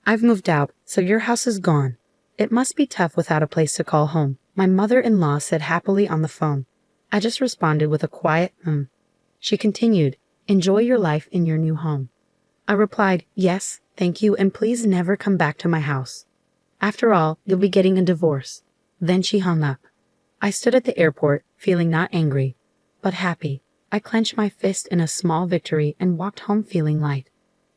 I've moved out, so your house is gone. It must be tough without a place to call home, my mother-in-law said happily on the phone. I just responded with a quiet, She continued, enjoy your life in your new home. I replied, yes, thank you, and please never come back to my house. After all, you'll be getting a divorce. Then she hung up. I stood at the airport, feeling not angry, but happy. I clenched my fist in a small victory and walked home feeling light.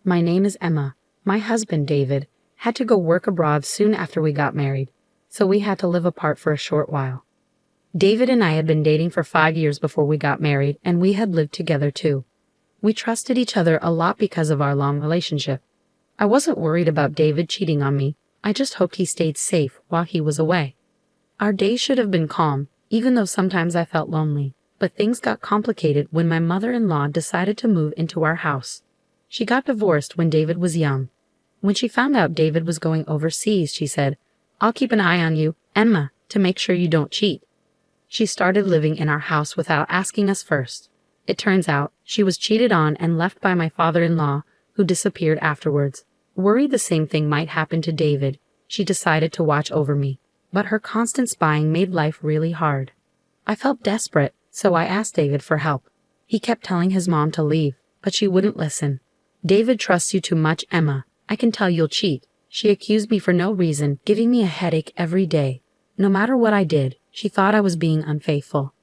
My name is Emma. My husband, David, had to go work abroad soon after we got married, so we had to live apart for a short while. David and I had been dating for 5 years before we got married, and we had lived together too. We trusted each other a lot because of our long relationship. I wasn't worried about David cheating on me. I just hoped he stayed safe while he was away. Our days should have been calm, even though sometimes I felt lonely, but things got complicated when my mother-in-law decided to move into our house. She got divorced when David was young. When she found out David was going overseas, she said, I'll keep an eye on you, Emma, to make sure you don't cheat. She started living in our house without asking us first. It turns out she was cheated on and left by my father-in-law, who disappeared afterwards. Worried the same thing might happen to David, she decided to watch over me. But her constant spying made life really hard. I felt desperate, so I asked David for help. He kept telling his mom to leave, but she wouldn't listen. David trusts you too much, Emma. I can tell you'll cheat. She accused me for no reason, giving me a headache every day. No matter what I did, she thought I was being unfaithful.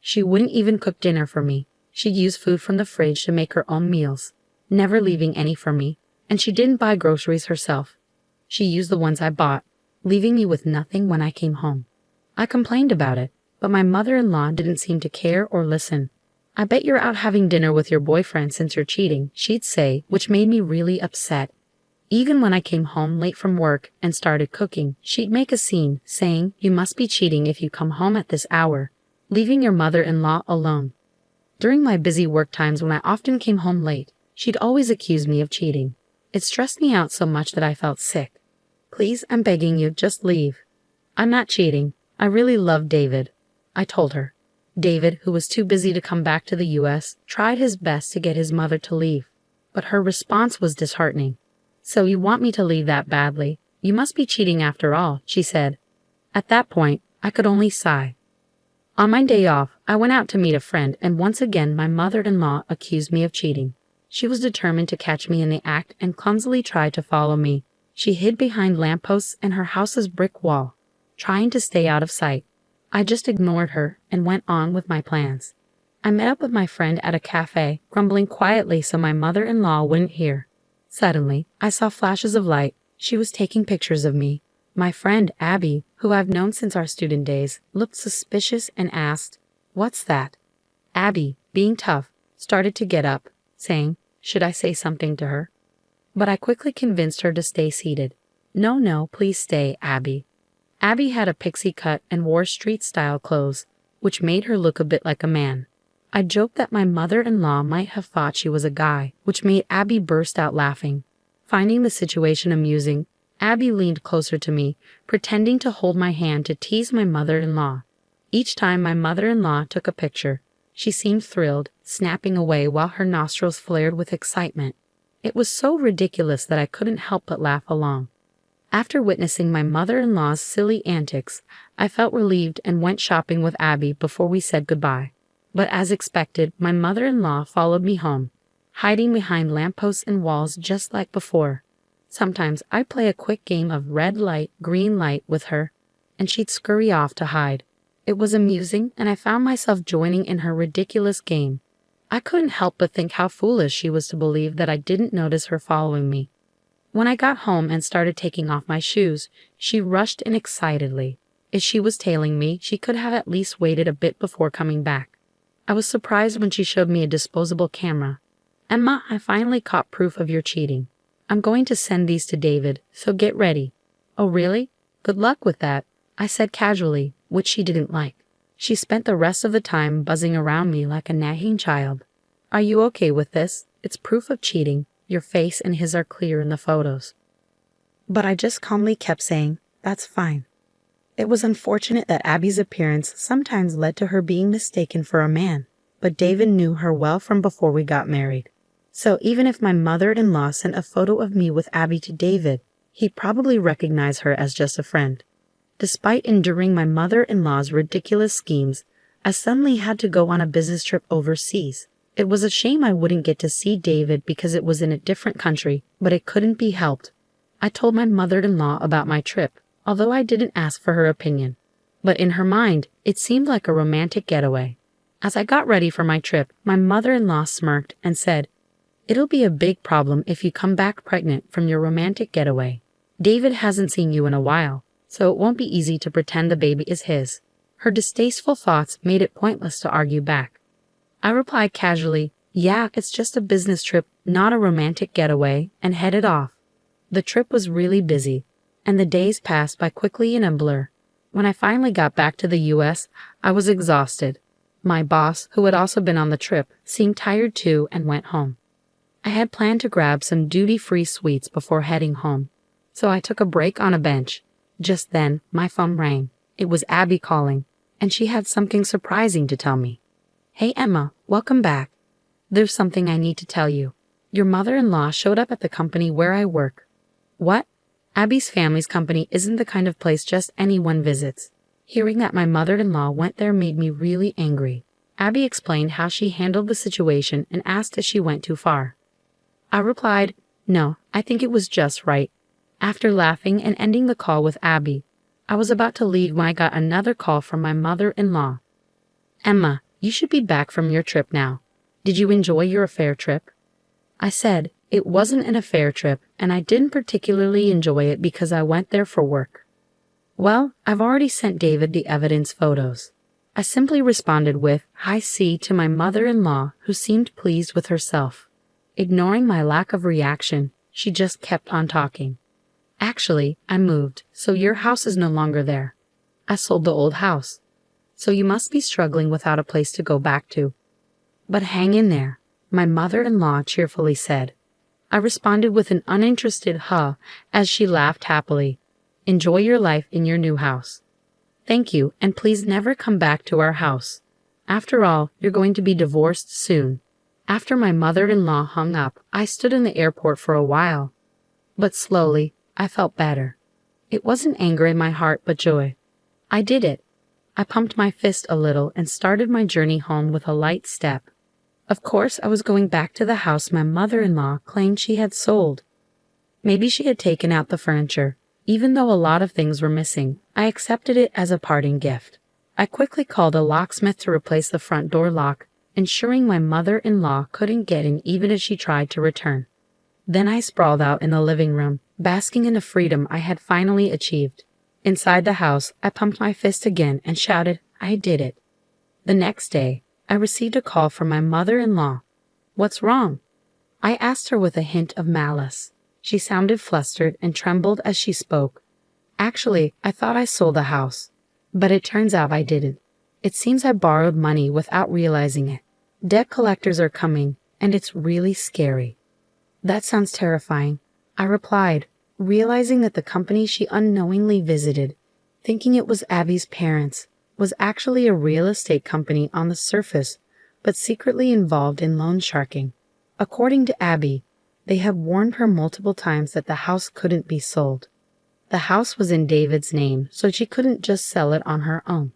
She wouldn't even cook dinner for me. She'd use food from the fridge to make her own meals, never leaving any for me, and she didn't buy groceries herself. She used the ones I bought, leaving me with nothing when I came home. I complained about it, but my mother-in-law didn't seem to care or listen. I bet you're out having dinner with your boyfriend since you're cheating, she'd say, which made me really upset. Even when I came home late from work and started cooking, she'd make a scene, saying, you must be cheating if you come home at this hour, leaving your mother-in-law alone. During my busy work times when I often came home late, she'd always accuse me of cheating. It stressed me out so much that I felt sick. Please, I'm begging you, just leave. I'm not cheating. I really love David, I told her. David, who was too busy to come back to the U.S., tried his best to get his mother to leave, but her response was disheartening. So you want me to leave that badly? You must be cheating after all, she said. At that point, I could only sigh. On my day off, I went out to meet a friend, and once again my mother-in-law accused me of cheating. She was determined to catch me in the act and clumsily tried to follow me. She hid behind lampposts and her house's brick wall, trying to stay out of sight. I just ignored her and went on with my plans. I met up with my friend at a cafe, grumbling quietly so my mother-in-law wouldn't hear. Suddenly, I saw flashes of light. She was taking pictures of me. My friend, Abby, who I've known since our student days, looked suspicious and asked, "What's that?" Abby, being tough, started to get up, saying, "Should I say something to her?" But I quickly convinced her to stay seated. No, please stay, Abby." Abby had a pixie cut and wore street-style clothes, which made her look a bit like a man. I joked that my mother-in-law might have thought she was a guy, which made Abby burst out laughing. Finding the situation amusing, Abby leaned closer to me, pretending to hold my hand to tease my mother-in-law. Each time my mother-in-law took a picture, she seemed thrilled, snapping away while her nostrils flared with excitement. It was so ridiculous that I couldn't help but laugh along. After witnessing my mother-in-law's silly antics, I felt relieved and went shopping with Abby before we said goodbye. But as expected, my mother-in-law followed me home, hiding behind lampposts and walls just like before. Sometimes I'd play a quick game of red light, green light with her, and she'd scurry off to hide. It was amusing, and I found myself joining in her ridiculous game. I couldn't help but think how foolish she was to believe that I didn't notice her following me. When I got home and started taking off my shoes, she rushed in excitedly. If she was tailing me, she could have at least waited a bit before coming back. I was surprised when she showed me a disposable camera. "Emma, I finally caught proof of your cheating. I'm going to send these to David, so get ready." "Oh, really? Good luck with that," I said casually, which she didn't like. She spent the rest of the time buzzing around me like a nagging child. "Are you okay with this? It's proof of cheating. Your face and his are clear in the photos." But I just calmly kept saying, "That's fine." It was unfortunate that Abby's appearance sometimes led to her being mistaken for a man, but David knew her well from before we got married. So even if my mother-in-law sent a photo of me with Abby to David, He'd probably recognize her as just a friend. Despite enduring my mother-in-law's ridiculous schemes, I suddenly had to go on a business trip overseas. It was a shame I wouldn't get to see David because it was in a different country, but it couldn't be helped. I told my mother-in-law about my trip, although I didn't ask for her opinion. But in her mind, it seemed like a romantic getaway. As I got ready for my trip, my mother-in-law smirked and said, "It'll be a big problem if you come back pregnant from your romantic getaway. David hasn't seen you in a while, so it won't be easy to pretend the baby is his." Her distasteful thoughts made it pointless to argue back. I replied casually, "Yeah, it's just a business trip, not a romantic getaway," and headed off. The trip was really busy, and the days passed by quickly in a blur. When I finally got back to the US, I was exhausted. My boss, who had also been on the trip, seemed tired too and went home. I had planned to grab some duty-free sweets before heading home, so I took a break on a bench. Just then, my phone rang. It was Abby calling, and she had something surprising to tell me. "Hey Emma, welcome back. There's something I need to tell you. Your mother-in-law showed up at the company where I work." "What?" "Abby's family's company isn't the kind of place just anyone visits." Hearing that my mother-in-law went there made me really angry. Abby explained how she handled the situation and asked if she went too far. I replied, "No, I think it was just right." After laughing and ending the call with Abby, I was about to leave when I got another call from my mother-in-law. "Emma, you should be back from your trip now. Did you enjoy your affair trip?" I said, "It wasn't an affair trip, and I didn't particularly enjoy it because I went there for work." "Well, I've already sent David the evidence photos." I simply responded with, "I see" to my mother-in-law, who seemed pleased with herself. Ignoring my lack of reaction, she just kept on talking. "Actually, I moved, so your house is no longer there. I sold the old house. So you must be struggling without a place to go back to. But hang in there," my mother-in-law cheerfully said. I responded with an uninterested huh as she laughed happily. "Enjoy your life in your new house." "Thank you, and please never come back to our house. After all, you're going to be divorced soon." After my mother-in-law hung up, I stood in the airport for a while. But slowly, I felt better. It wasn't anger in my heart, but joy. I did it. I pumped my fist a little and started my journey home with a light step. Of course, I was going back to the house my mother-in-law claimed she had sold. Maybe she had taken out the furniture. Even though a lot of things were missing, I accepted it as a parting gift. I quickly called a locksmith to replace the front door lock, ensuring my mother-in-law couldn't get in even if she tried to return. Then I sprawled out in the living room, basking in the freedom I had finally achieved. Inside the house, I pumped my fist again and shouted, "I did it." The next day, I received a call from my mother-in-law. "What's wrong?" I asked her with a hint of malice. She sounded flustered and trembled as she spoke. "Actually, I thought I sold the house, but it turns out I didn't. It seems I borrowed money without realizing it. Debt collectors are coming, and it's really scary." "That sounds terrifying," I replied, realizing that the company she unknowingly visited, thinking it was Abby's parents, was actually a real estate company on the surface, but secretly involved in loan sharking. According to Abby, they had warned her multiple times that the house couldn't be sold. The house was in David's name, so she couldn't just sell it on her own.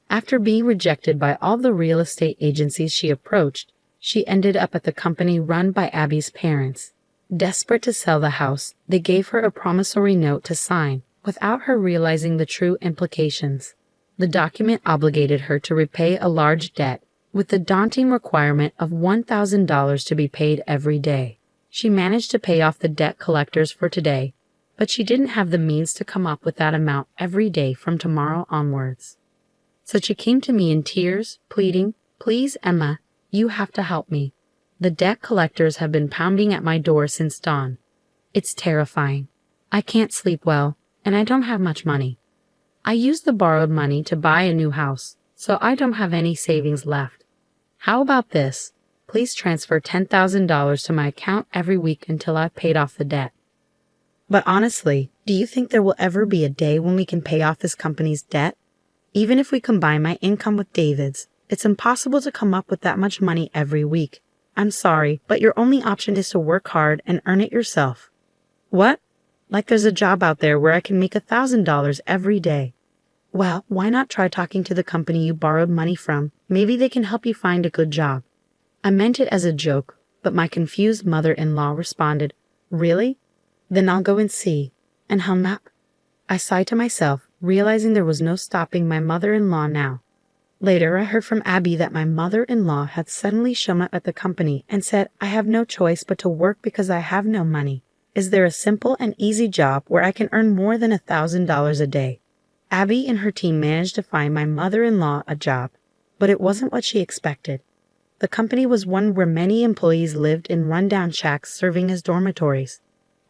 After being rejected by all the real estate agencies she approached, she ended up at the company run by Abby's parents. Desperate to sell the house, they gave her a promissory note to sign, without her realizing the true implications. The document obligated her to repay a large debt, with the daunting requirement of $1,000 to be paid every day. She managed to pay off the debt collectors for today, but she didn't have the means to come up with that amount every day from tomorrow onwards. So she came to me in tears, pleading, "Please, Emma, you have to help me. The debt collectors have been pounding at my door since dawn. It's terrifying. I can't sleep well, and I don't have much money. I used the borrowed money to buy a new house, so I don't have any savings left. How about this? Please transfer $10,000 to my account every week until I've paid off the debt." But honestly, do you think there will ever be a day when we can pay off this company's debt? Even if we combine my income with David's, it's impossible to come up with that much money every week. I'm sorry, but your only option is to work hard and earn it yourself. What? Like there's a job out there where I can make $1,000 every day. Well, why not try talking to the company you borrowed money from? Maybe they can help you find a good job. I meant it as a joke, but my confused mother-in-law responded, "Really? Then I'll go and see," and hung up. I sighed to myself, realizing there was no stopping my mother-in-law now. Later, I heard from Abby that my mother-in-law had suddenly shown up at the company and said, "I have no choice but to work because I have no money. Is there a simple and easy job where I can earn more than $1,000 a day?" Abby and her team managed to find my mother-in-law a job, but it wasn't what she expected. The company was one where many employees lived in rundown shacks serving as dormitories.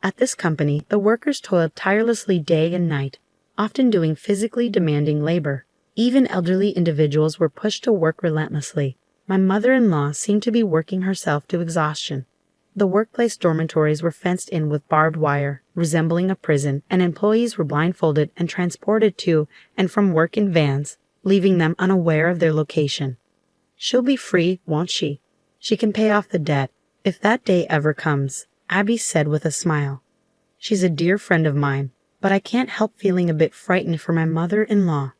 At this company, the workers toiled tirelessly day and night, often doing physically demanding labor. Even elderly individuals were pushed to work relentlessly. My mother-in-law seemed to be working herself to exhaustion. The workplace dormitories were fenced in with barbed wire, resembling a prison, and employees were blindfolded and transported to and from work in vans, leaving them unaware of their location. "She'll be free, won't she? She can pay off the debt, if that day ever comes," Abby said with a smile. "She's a dear friend of mine, but I can't help feeling a bit frightened for my mother-in-law."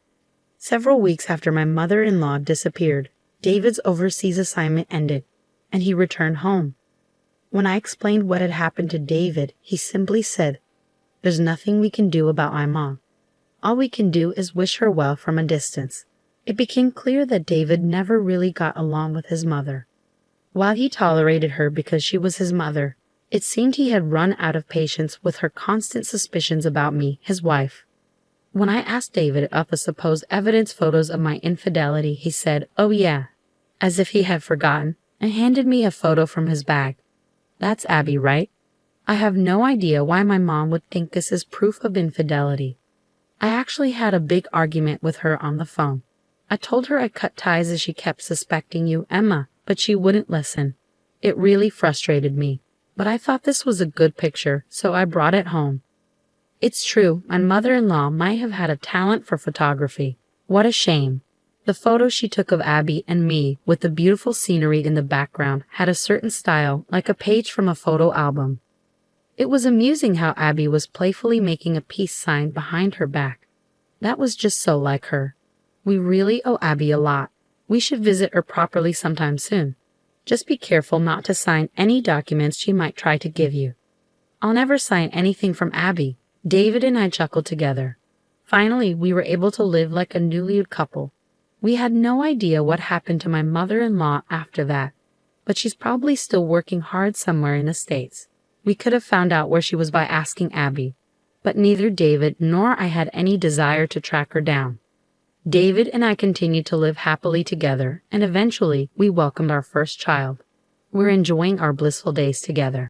Several weeks after my mother-in-law disappeared, David's overseas assignment ended, and he returned home. When I explained what had happened to David, he simply said, "There's nothing we can do about my mom. All we can do is wish her well from a distance." It became clear that David never really got along with his mother. While he tolerated her because she was his mother, it seemed he had run out of patience with her constant suspicions about me, his wife. When I asked David of the supposed evidence photos of my infidelity, he said, "Oh yeah," as if he had forgotten, and handed me a photo from his bag. "That's Abby, right? I have no idea why my mom would think this is proof of infidelity. I actually had a big argument with her on the phone. I told her I'd cut ties as she kept suspecting you, Emma, but she wouldn't listen. It really frustrated me, but I thought this was a good picture, so I brought it home." It's true, my mother-in-law might have had a talent for photography. What a shame. The photo she took of Abby and me, with the beautiful scenery in the background, had a certain style, like a page from a photo album. It was amusing how Abby was playfully making a peace sign behind her back. That was just so like her. We really owe Abby a lot. We should visit her properly sometime soon. Just be careful not to sign any documents she might try to give you. I'll never sign anything from Abby. David and I chuckled together. Finally, we were able to live like a newlywed couple. We had no idea what happened to my mother-in-law after that, but she's probably still working hard somewhere in the States. We could have found out where she was by asking Abby, but neither David nor I had any desire to track her down. David and I continued to live happily together, and eventually we welcomed our first child. We're enjoying our blissful days together.